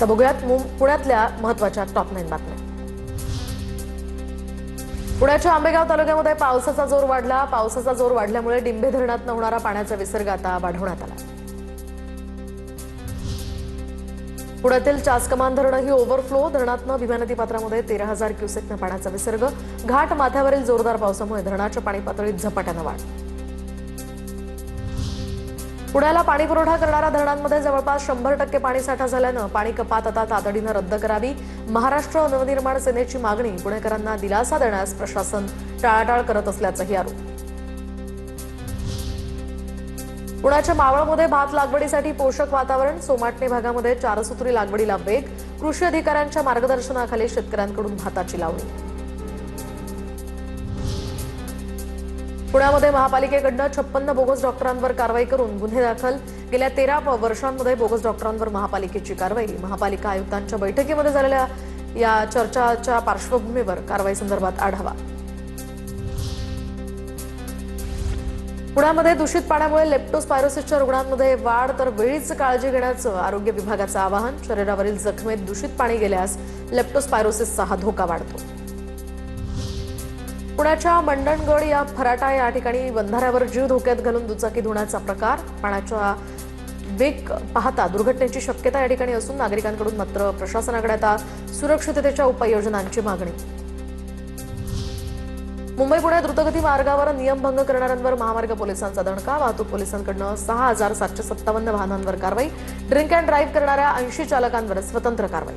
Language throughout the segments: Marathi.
आता बघूयात पुण्यातल्या महत्त्वाच्या टॉप 9 बातम्या। पुण्याच्या आंबेगाव तालुक्यामध्ये पावसाचा जोर वाढला। पावसाचा जोर वाढल्यामुळे डिंभे धरणातून होणारा पाण्याचा विसर्ग आता वाढवण्यात आला। पुण्यातील चासकमान धरणही ओव्हरफ्लो। धरणातून भीमा नदी पात्रामध्ये 13,000 क्युसेक्स पाण्याचा विसर्ग। घाट माथ्यावरील जोरदार पावसामुळे धरणाच्या पाणी पातळीत झपाट्याने वाढ। पुण्याला पाणी पुरवठा करणाऱ्या धरणांमध्ये जवळपास 100% पाणी साठा झाल्याने पाणी कपात आता तातडीने रद्द करावी। महाराष्ट्र नवनिर्माण सेनेची मागणी। पुणेकरांना दिलासा देण्यास प्रशासन टाळाटाळ करत असल्याचाही आरोप। पुण्याच्या मावळमध्ये भात लागवडीसाठी पोषक वातावरण। सोमाटणे भागामध्ये 4 सूत्री लागवडीला वेग। कृषी अधिकाऱ्यांच्या मार्गदर्शनाखाली शेतकऱ्यांकडून भाताची लावणी। पुण्यामध्ये महापालिकेकडून 56 बोगस डॉक्टरांवर कारवाई करून गुन्हे दाखल। गेल्या 13 वर्षांमध्ये बोगस डॉक्टरांवर महापालिकेची कारवाई। महापालिका आयुक्तांच्या बैठकीमध्ये झालेल्या या चर्चाच्या पार्श्वभूमीवर कारवाई संदर्भात आढावा। पुण्यामध्ये दूषित पाण्यामुळे लेप्टोस्पायरोसिसच्या रुग्णांमध्ये वाढ, तर वेळीच काळजी घेण्याचं आरोग्य विभागाचं आवाहन। शरीरावरील जखमेत दूषित पाणी गेल्यास लेप्टोस्पायरोसिसचा हा धोका वाढतो। पुण्याच्या मंडणगड या फराटा या ठिकाणी बंधाऱ्यावर जीव धोक्यात घालून दुचाकी धुण्याचा प्रकार। पाण्याचा वेग पाहता दुर्घटनेची शक्यता या ठिकाणी असून नागरिकांकडून मात्र प्रशासनाकडे आता सुरक्षिततेच्या उपाययोजनांची मागणी। मुंबई पुणे द्रुतगती मार्गावर नियमभंग करणाऱ्यांवर महामार्ग पोलिसांचा दणका। वाहतूक पोलिसांकडून 6,757 वाहनांवर कारवाई। ड्रिंक अँड ड्राईव्ह करणाऱ्या 80 चालकांवर स्वतंत्र कारवाई।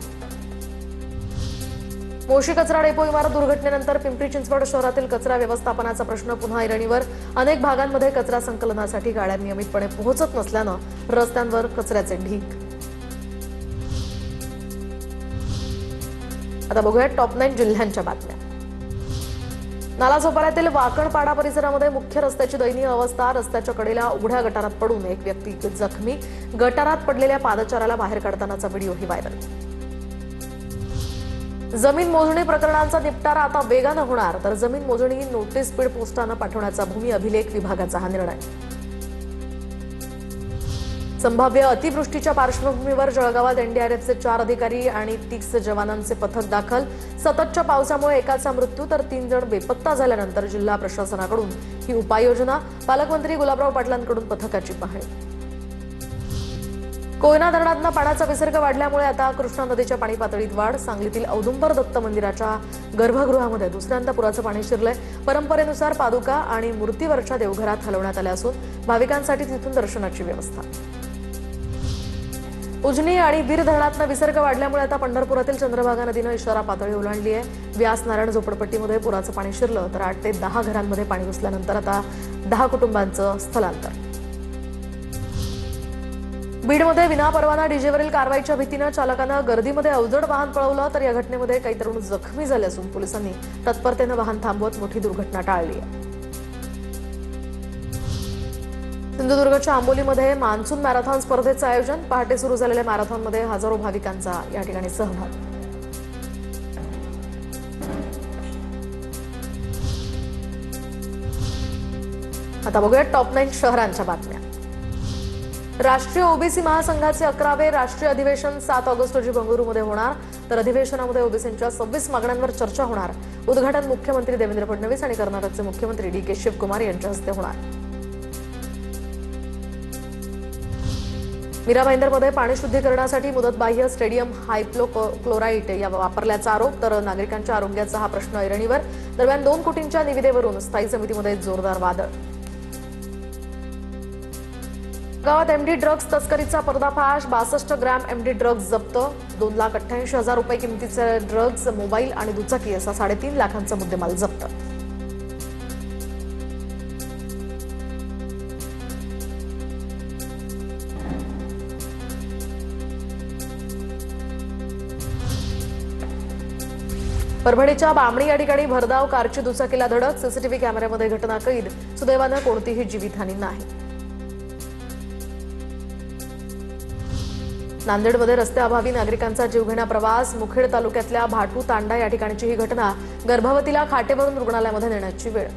मोशी कचरा डेपो इमारत दुर्घटनेनंतर पिंपरी चिंचवड शहरातील कचरा व्यवस्थापनाचा प्रश्न पुन्हा ऐरणीवर। अनेक भागांमध्ये कचरा संकलनासाठी गाड्या नियमितपणे पोहोचत नसल्यानं रस्त्यांवर कचऱ्याचे ढीग। आता बघूया टॉप 9 जिल्ह्यांच्या बातम्या। नालासोपाऱ्यातील वाकणपाडा परिसरामध्ये मुख्य रस्त्याची दयनीय अवस्था। रस्त्याच्या कडेला उघड्या गटारात पडून एक व्यक्ती जखमी। गटारात पडलेल्या पादचाऱ्याला बाहेर काढतानाचा व्हिडिओही व्हायरल। जमीन मोजणी प्रकरणांचा निपटारा आता वेगानं होणार, तर जमीन मोजणी नोटीस स्पीड पोस्टानं पाठवण्याचा भूमी अभिलेख विभागाचा हा निर्णय। संभाव्य अतिवृष्टीच्या पार्श्वभूमीवर जळगावात एनडीआरएफचे 4 अधिकारी आणि 30 जवानांचे पथक दाखल। सततच्या पावसामुळे एकाचा मृत्यू तर 3 जण बेपत्ता झाल्यानंतर जिल्हा प्रशासनाकडून ही उपाययोजना। पालकमंत्री गुलाबराव पाटलांकडून पथकाची पाहणी। कोयना धरणातून पाण्याचा विसर्ग वाढल्यामुळे आता कृष्णा नदीच्या पाणी पातळीत वाढ। सांगलीतील औदुंबर दत्त मंदिराच्या गर्भगृहामध्ये दुसऱ्यांदा पुराचं पाणी शिरलंय। परंपरेनुसार पादुका आणि मूर्तीवरच्या देवघरात हलवण्यात आल्या असून भाविकांसाठी तिथून दर्शनाची व्यवस्था। उजनी आणि वीर धरणातून विसर्ग वाढल्यामुळे आता पंढरपुरातील चंद्रभागा नदीनं इशारा पातळी ओलांडली आहे। व्यास नारायण झोपडपट्टीमध्ये पुराचं पाणी शिरलं, तर 8 ते 10 घरांमध्ये पाणी घुसल्यानंतर आता 10 कुटुंबांचं स्थलांतर। बीडमध्ये विनापरवाना डीजेवरील कारवाईच्या भीतीनं चालकानं गर्दीमध्ये अवजड वाहन पळवलं, तर या घटनेमध्ये काही तरुण जखमी झाले असून पोलिसांनी तत्परतेनं वाहन थांबवत मोठी दुर्घटना टाळली आहे। सिंधुदुर्गच्या आंबोलीमध्ये मान्सून मॅरेथॉन स्पर्धेचं आयोजन। पहाटे सुरू झालेल्या मॅरेथॉनमध्ये हजारो भाविकांचा या ठिकाणी सहभाग। आता बघूया टॉप 9 शहरांच्या बातम्या। राष्ट्रीय ओबीसी महासंघाचे 11वे राष्ट्रीय अधिवेशन 7 ऑगस्ट रोजी बंगळुरूमध्ये होणार, तर अधिवेशनामध्ये ओबीसींच्या 26 मागण्यांवर चर्चा होणार। उद्घाटन मुख्यमंत्री देवेंद्र फडणवीस आणि कर्नाटकचे मुख्यमंत्री डी.के. शिवकुमार यांच्या हस्ते होणार। मीरा भाईंदरमध्ये पाणी शुद्धीकरणासाठी मुदतबाह्य स्टेडियम हायपोक्लोराइट या वापरल्याचा आरोप, तर नागरिकांच्या आरोग्याचा हा प्रश्न ऐरणीवर। दरम्यान 2 कोटींच्या निविदेवरून स्थायी समितीमध्ये जोरदार वादळ। गावात एमडी ड्रग्ज तस्करीचा पर्दाफाश। 62 ग्रॅम एमडी ड्रग्ज जप्त। 2,88,000 रुपये किमतीचे ड्रग्ज, मोबाईल आणि दुचाकी असा 3.5 लाखांचा मुद्देमाल जप्त। परभणीच्या बामणी या ठिकाणी भरधाव कारची दुचाकीला धडक। सीसीटीव्ही कॅमेऱ्यामध्ये घटना कैद। सुदैवानं कोणतीही जीवितहानी नाही। नांदेडमध्ये रस्त्याअभावी नागरिकांचा जीवघेणा प्रवास। मुखेड तालुक्यातल्या भाटू तांडा या ठिकाणची ही घटना। गर्भवतीला खाटेवरून रुग्णालयामध्ये नेण्याची वेळ।